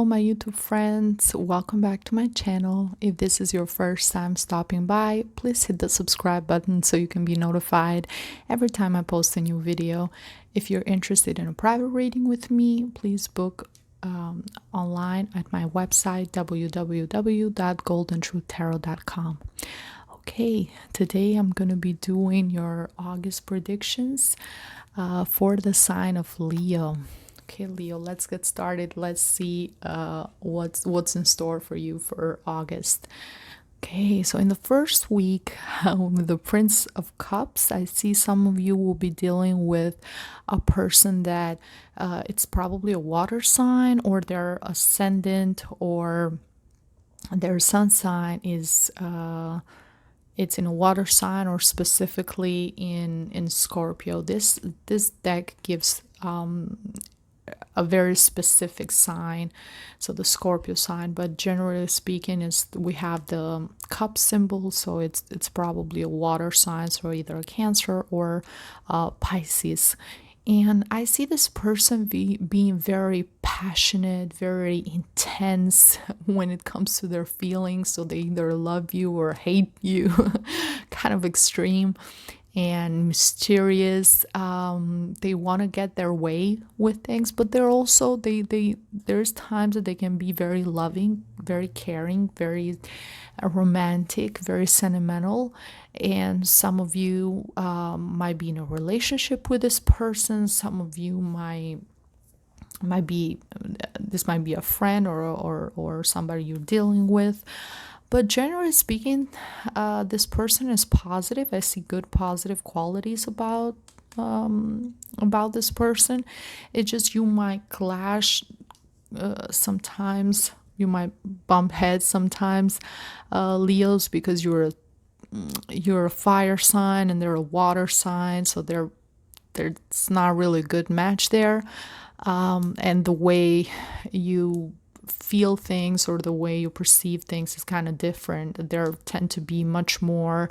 my YouTube friends, welcome back to my channel. If this is your first time stopping by, please hit the subscribe button so you can be notified every time I post a new video. If you're interested in a private reading with me, please book online at my website www.goldandtruthtarot.com. Okay, today I'm going to be doing your August predictions for the sign of Leo. Okay, Leo, let's get started. Let's see what's in store for you for August. Okay, so in the first week, the Prince of Cups, I see some of you will be dealing with a person that it's probably a water sign, or their ascendant or their sun sign is it's in a water sign, or specifically in Scorpio. This deck gives a very specific sign, so the Scorpio sign, but generally speaking is we have the cup symbol, so it's probably a water sign, so either a Cancer or Pisces. And I see this person being very passionate, very intense when it comes to their feelings. So they either love you or hate you, kind of extreme and mysterious. They want to get their way with things, but they're also there's times that they can be very loving, very caring, very romantic, very sentimental. And some of you might be in a relationship with this person. Some of you might be this might be a friend or somebody you're dealing with. But generally speaking, this person is positive. I see good positive qualities about this person. It's just you might clash sometimes. You might bump heads sometimes, Leos, because you're a fire sign and they're a water sign, so it's not really a good match there. And the way you feel things or the way you perceive things is kind of different. There tend to be much more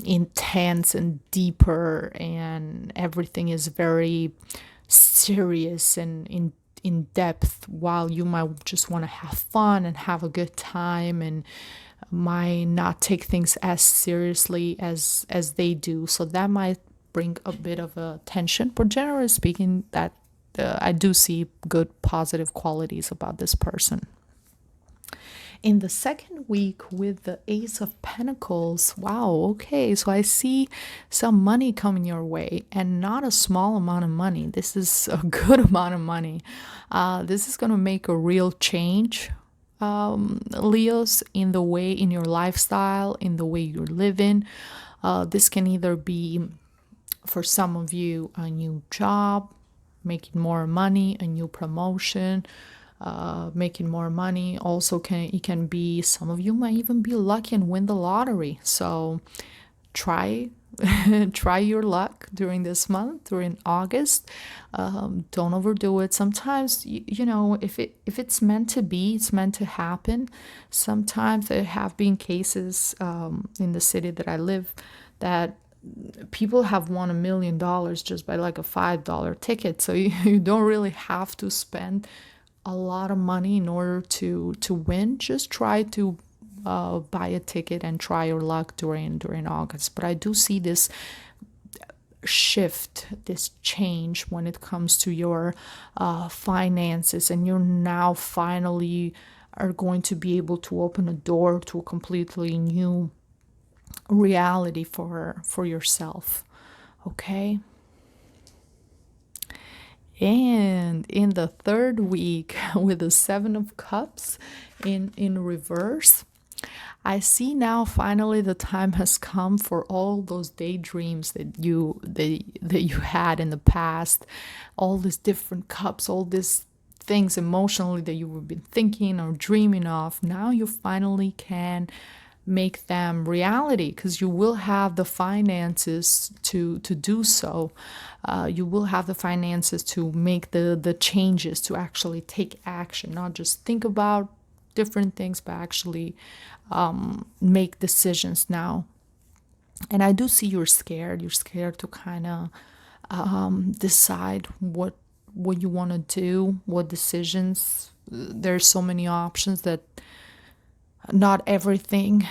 intense and deeper, and everything is very serious and in depth, while you might just want to have fun and have a good time and might not take things as seriously as they do. So that might bring a bit of a tension, but generally speaking, that I do see good positive qualities about this person. In the second week with the Ace of Pentacles, wow, okay, so I see some money coming your way, and not a small amount of money. This is a good amount of money. This is going to make a real change, Leos, in your lifestyle, in the way you're living. This can either be, for some of you, a new job, making more money, a new promotion, making more money. Also it can be, some of you might even be lucky and win the lottery. So try your luck during this month, during August. Don't overdo it. Sometimes if it's meant to be, it's meant to happen. Sometimes there have been cases in the city that I live that people have won $1 million just by like a $5 ticket. So you don't really have to spend a lot of money in order to win. Just try to buy a ticket and try your luck during August. But I do see this shift, this change when it comes to your finances, and you're now finally are going to be able to open a door to a completely new reality for yourself. Okay. And in the third week with the Seven of Cups in reverse, I see now finally the time has come for all those daydreams that you had in the past, all these different cups, all these things emotionally that you've been thinking or dreaming of. Now you finally can make them reality, because you will have the finances to do so. You will have the finances to make the changes, to actually take action, not just think about different things, but actually make decisions now. And I do see you're scared to kind of decide what you want to do, what decisions there's so many options that not everything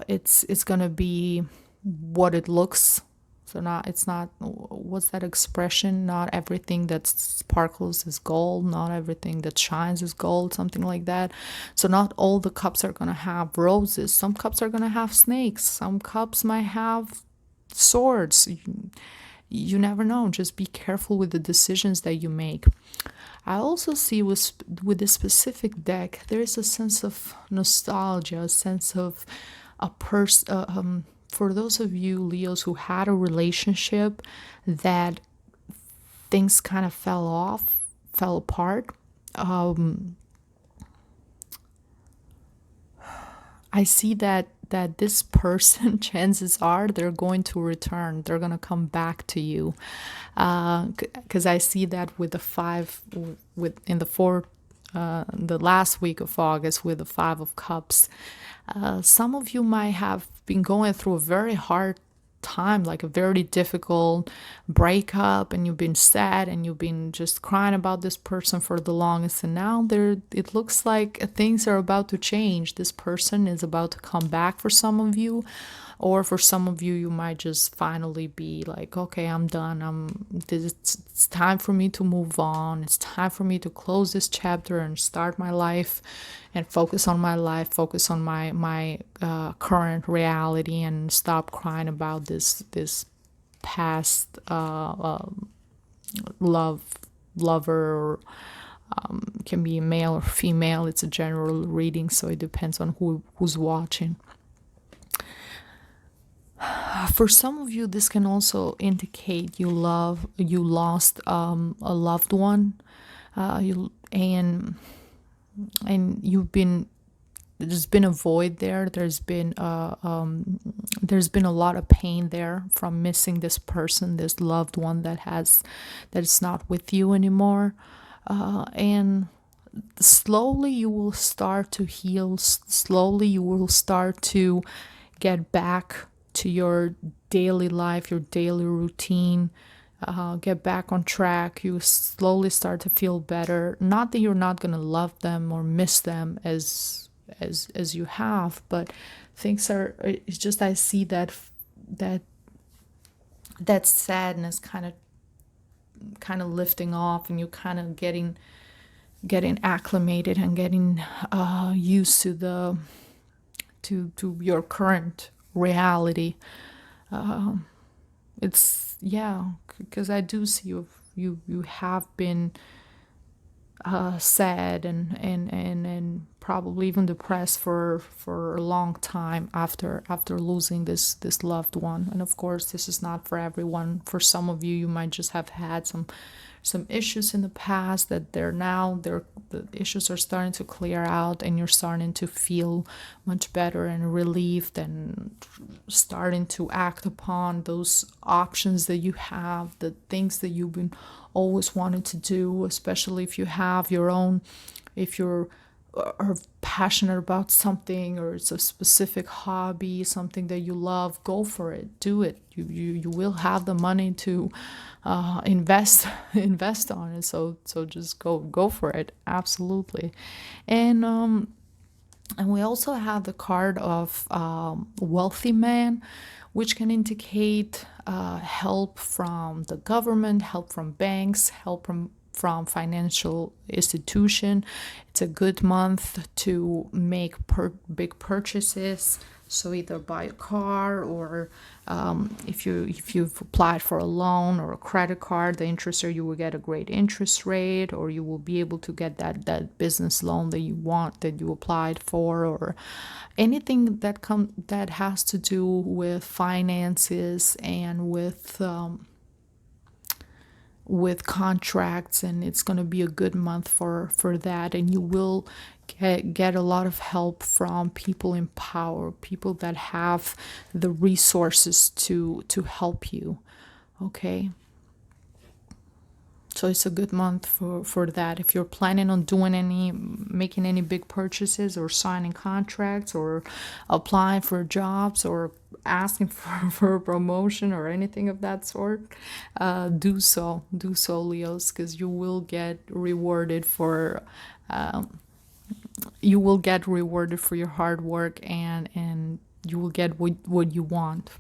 it's gonna be what it looks. So not it's not, what's that expression, not everything that sparkles is gold, not everything that shines is gold, something like that. So not all the cups are gonna have roses. Some cups are gonna have snakes, some cups might have swords. You never know. Just be careful with the decisions that you make. I also see with this specific deck, there is a sense of nostalgia, a sense of a person. For those of you Leos who had a relationship that things kind of fell apart. I see that this person, chances are they're going to return. They're going to come back to you, because I see that with the five, with in the four, the last week of August with the Five of Cups. Some of you might have been going through a very hard time, like a very difficult breakup, and you've been sad and you've been just crying about this person for the longest, and now it looks like things are about to change. This person is about to come back for some of you, or for some of you, you might just finally be like, okay, I'm done. It's time for me to move on. It's time for me to close this chapter and start my life and focus on my life, focus on my current reality, and stop crying about this past lover, or can be male or female. It's a general reading, so it depends on who's watching. For some of you, this can also indicate you lost a loved one, and you've been, there's been a void there. There's been a lot of pain there from missing this person, this loved one that is not with you anymore, and slowly you will start to heal. Slowly you will start to get back to your daily life, your daily routine, get back on track. You slowly start to feel better. Not that you're not gonna love them or miss them as you have, but things are. It's just I see that sadness kind of lifting off, and you kind of getting acclimated and getting used to the to your current reality. It's, yeah, because I do see you have been sad and probably even depressed for a long time after losing this loved one. And of course, this is not for everyone. For some of you, you might just have had some issues in the past that the issues are starting to clear out, and you're starting to feel much better and relieved, and starting to act upon those options that you have, the things that you've been always wanted to do, especially if you have your own, if you're are passionate about something, or it's a specific hobby, something that you love, go for it, do it. You will have the money to invest on it, so just go for it, absolutely. And we also have the card of wealthy man, which can indicate help from the government, help from banks, help from financial institution. It's a good month to make big purchases. So either buy a car, or if you've applied for a loan or a credit card, the interest rate, you will get a great interest rate, or you will be able to get that business loan that you want, that you applied for, or anything that has to do with finances and with contracts. And it's going to be a good month for that, and you will get a lot of help from people in power, people that have the resources to help you. Okay, so it's a good month for that. If you're planning on making any big purchases, or signing contracts, or applying for jobs, or asking for a promotion, or anything of that sort, do so, Leos, because you will get rewarded for you will get rewarded for your hard work, and you will get what you want.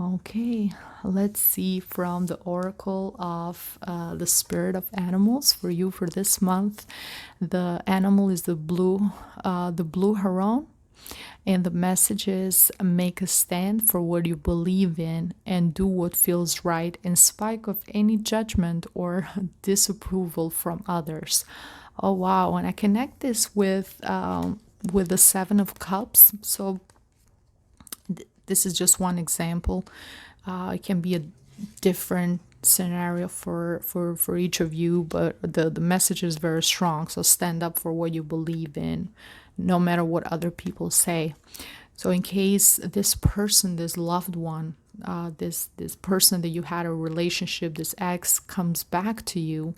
Okay, let's see from the Oracle of the Spirit of Animals for you for this month. The animal is the blue heron, and the message is make a stand for what you believe in and do what feels right in spite of any judgment or disapproval from others. Oh wow! And I connect this with the Seven of Cups. So this is just one example. It can be a different scenario for each of you, but the message is very strong. So stand up for what you believe in, no matter what other people say. So in case this person, this loved one, this person that you had a relationship, this ex comes back to you,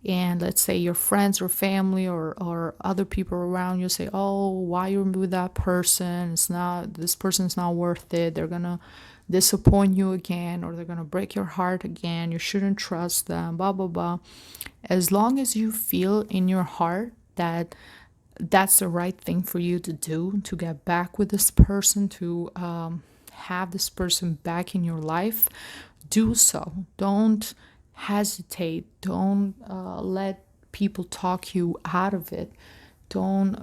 and let's say your friends or family or other people around you say, oh, why you're with that person, this person's not worth it, they're gonna disappoint you again, or they're gonna break your heart again, you shouldn't trust them, blah blah blah. As long as you feel in your heart that that's the right thing for you to do, to get back with this person, to have this person back in your life, do so. Don't hesitate. Don't let people talk you out of it. Don't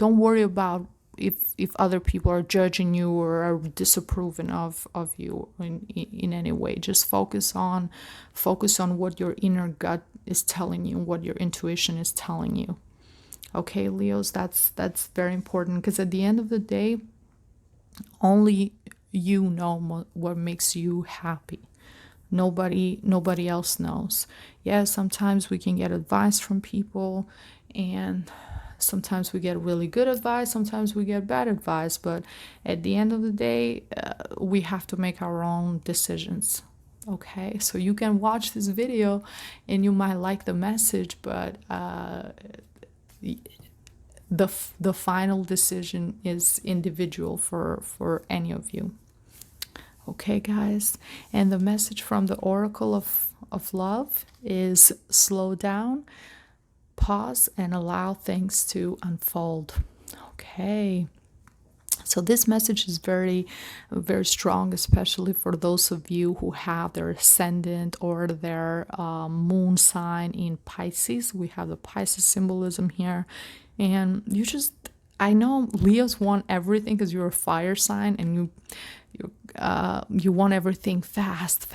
worry about if other people are judging you or are disapproving of you in any way. Just focus on what your inner gut is telling you, what your intuition is telling you. Okay, Leos, that's very important, because at the end of the day, only you know what makes you happy. Nobody else knows. Yeah, sometimes we can get advice from people, and sometimes we get really good advice, sometimes we get bad advice, but at the end of the day, we have to make our own decisions. Okay, so you can watch this video and you might like the message, but the final decision is individual for any of you. Okay, guys, and the message from the Oracle of Love is slow down, pause, and allow things to unfold. Okay, so this message is very, very strong, especially for those of you who have their ascendant or their moon sign in Pisces. We have the Pisces symbolism here, and I know Leos want everything because you're a fire sign, and you want everything fast.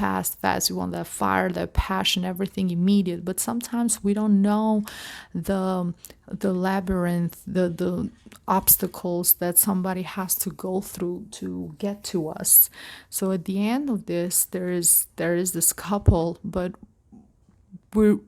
You want that fire, that passion, everything immediate. But sometimes we don't know the labyrinth, the obstacles that somebody has to go through to get to us. So at the end of this, there is this couple, but we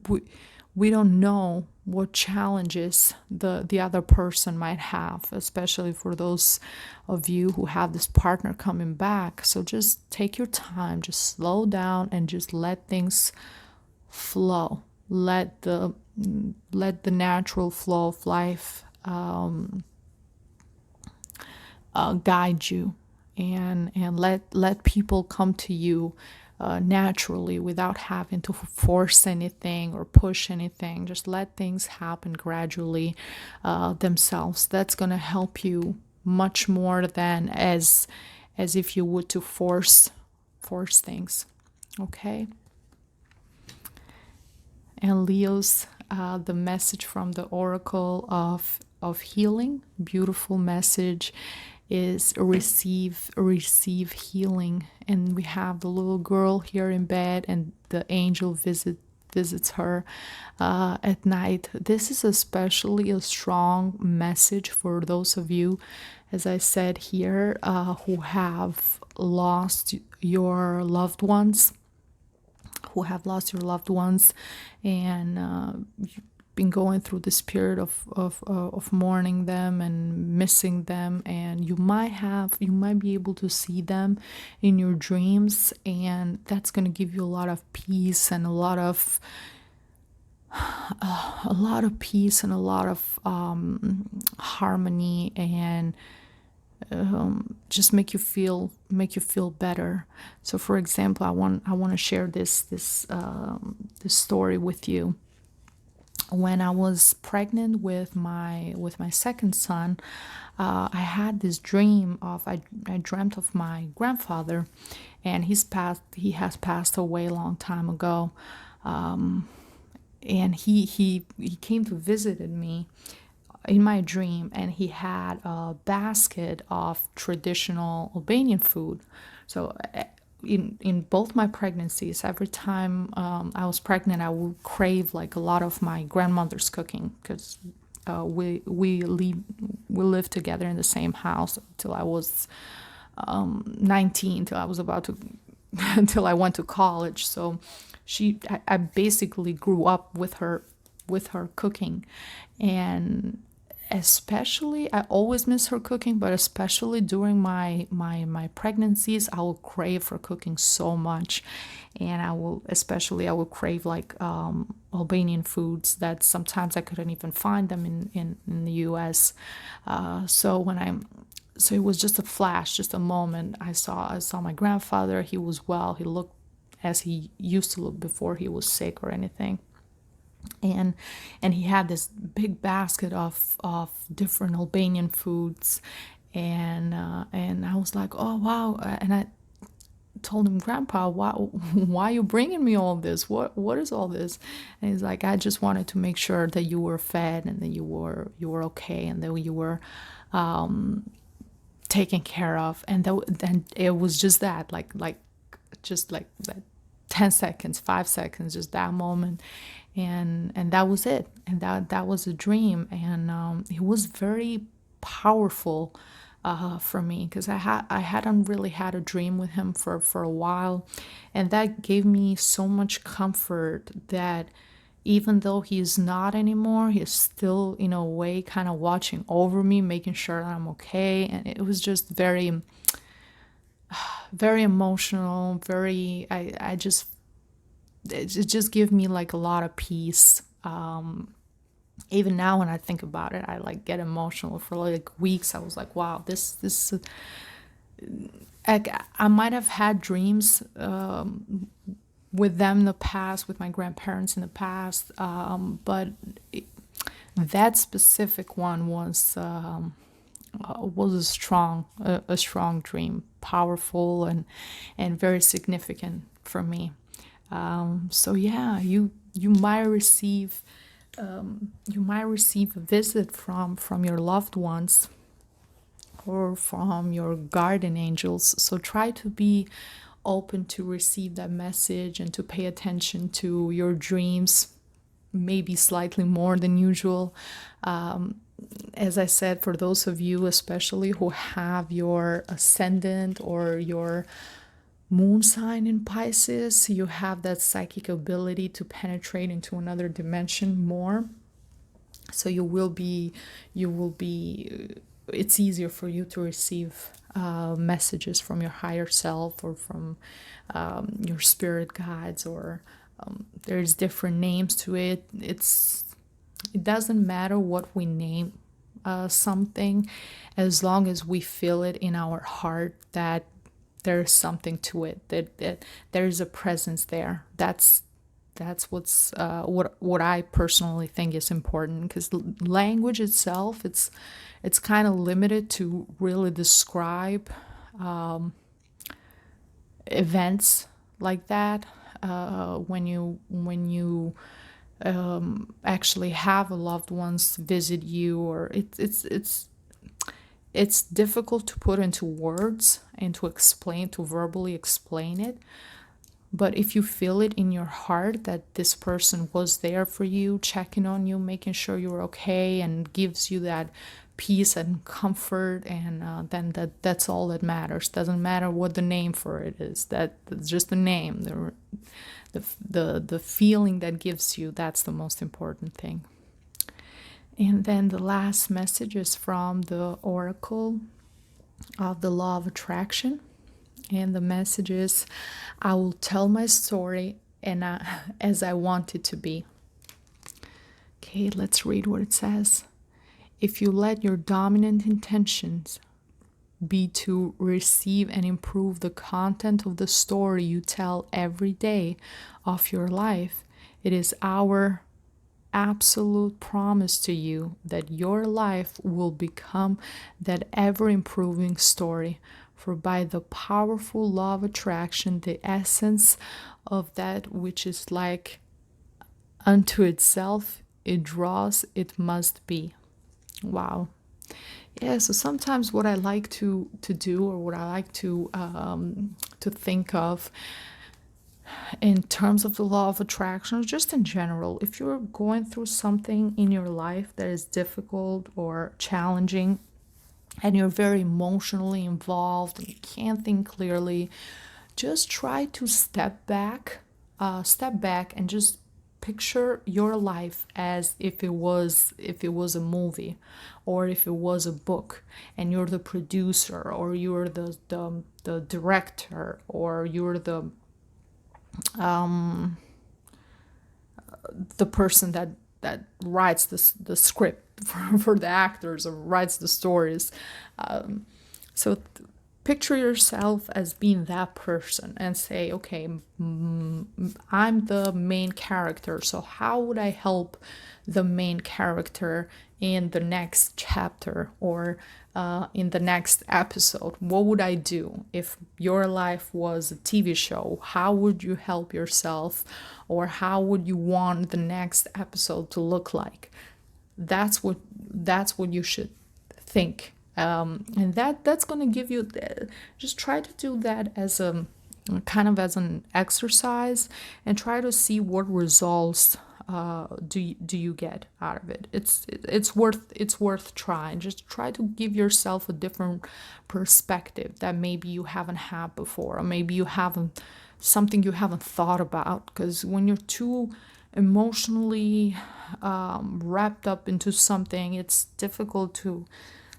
don't know what challenges the other person might have, especially for those of you who have this partner coming back. So just take your time, just slow down, and just let things flow. Let the natural flow of life guide you, and let people come to you naturally, without having to force anything or push anything. Just let things happen gradually themselves. That's going to help you much more than as if you would to force things. Okay, and Leos, the message from the Oracle of Healing, beautiful message, is receive healing. And we have the little girl here in bed, and the angel visits her at night. This is especially a strong message for those of you, as I said here, who have lost your loved ones, and you've been going through this period of mourning them and missing them, and you might be able to see them in your dreams, and that's going to give you a lot of peace and a lot of peace and a lot of harmony, and just make you feel better. So for example, I want to share this story with you. When I was pregnant with my second son, I had this dream of I dreamt of my grandfather, and he has passed away a long time ago. And he came to visit me in my dream, and he had a basket of traditional Albanian food. So in both my pregnancies, every time I was pregnant, I would crave like a lot of my grandmother's cooking, because we lived together in the same house till I was 19, till I was about to until I went to college. So I basically grew up with her cooking. And especially, I always miss her cooking, but especially during my pregnancies, I will crave her cooking so much. And I will crave like Albanian foods that sometimes I couldn't even find them in the US. So it was just a flash, just a moment. I saw my grandfather. He was well. He looked as he used to look before he was sick or anything. And he had this big basket of different Albanian foods, and I was like, oh wow. And I told him, Grandpa, why are you bringing me all this? What is all this? And he's like, I just wanted to make sure that you were fed, and that you were okay, and that you were taken care of. And then it was just that, just like that 10 seconds, 5 seconds, just that moment. And that was it. And that was a dream. And it was very powerful for me, because I hadn't really had a dream with him for a while. And that gave me so much comfort that even though he's not anymore, he's still in a way kind of watching over me, making sure that I'm okay. And it was just very, very emotional. I just, it just gave me like a lot of peace. Even now when I think about it, I like get emotional. For like weeks I was like, wow, this I might have had dreams with them in the past, with my grandparents in the past, but that specific one was a strong dream, powerful and very significant for me. So yeah, you might receive a visit from your loved ones, or from your guardian angels. So try to be open to receive that message, and to pay attention to your dreams, maybe slightly more than usual. As I said, for those of you especially who have your ascendant or your moon sign in Pisces, you have that psychic ability to penetrate into another dimension more. So you will be it's easier for you to receive messages from your higher self, or from your spirit guides, or there's different names to it. It doesn't matter what we name something, as long as we feel it in our heart that there's something to it, that there's a presence there. That's what's what I personally think is important, because language itself, it's kind of limited to really describe events like that. When you actually have a loved ones visit you, or it's difficult to put into words and to verbally explain it. But if you feel it in your heart that this person was there for you, checking on you, making sure you're okay, and gives you that peace and comfort, and then that's all that matters. Doesn't matter what the name for it is. That's just the name. The feeling that gives you, that's the most important thing. And then the last message is from the Oracle of the Law of Attraction. And the message is, I will tell my story and as I want it to be. Okay, let's read what it says. If you let your dominant intentions be to receive and improve the content of the story you tell every day of your life. It is our absolute promise to you that your life will become that ever improving story. For by the powerful law of attraction, the essence of that which is like unto itself, it draws, it must be. Wow. Yeah, so sometimes what I like to do, or what I like to think of in terms of the law of attraction, or just in general, if you're going through something in your life that is difficult or challenging, and you're very emotionally involved and you can't think clearly, just try to step back and just picture your life as if it was a movie, or if it was a book, and you're the producer, or you're the director, or you're the person that writes the script for the actors, or writes the stories. So picture yourself as being that person and say, okay, I'm the main character, so how would I help the main character in the next chapter, or in the next episode? What would I do if your life was a TV show? How would you help yourself, or how would you want the next episode to look like? That's what you should think, and that's going to give you just try to do that as a kind of as an exercise, and try to see what results do you get out of it. It's worth trying. Just try to give yourself a different perspective that maybe you haven't had before, or maybe you haven't something you haven't thought about, because when you're too emotionally wrapped up into something, it's difficult to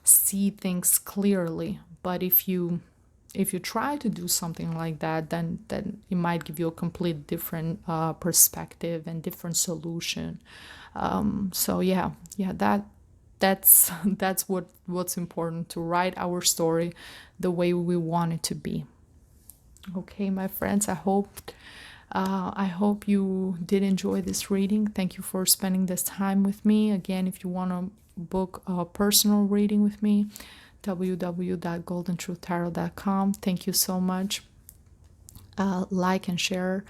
see things clearly. But if you try to do something like that, then it might give you a complete different perspective and different solution. So that's what's important, to write our story the way we want it to be. Okay, my friends, I hope you did enjoy this reading. Thank you for spending this time with me. Again, if you want to book a personal reading with me, www.goldentruthtarot.com. Thank you so much. Like and share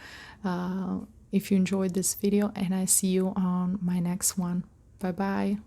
if you enjoyed this video, and I see you on my next one. Bye bye.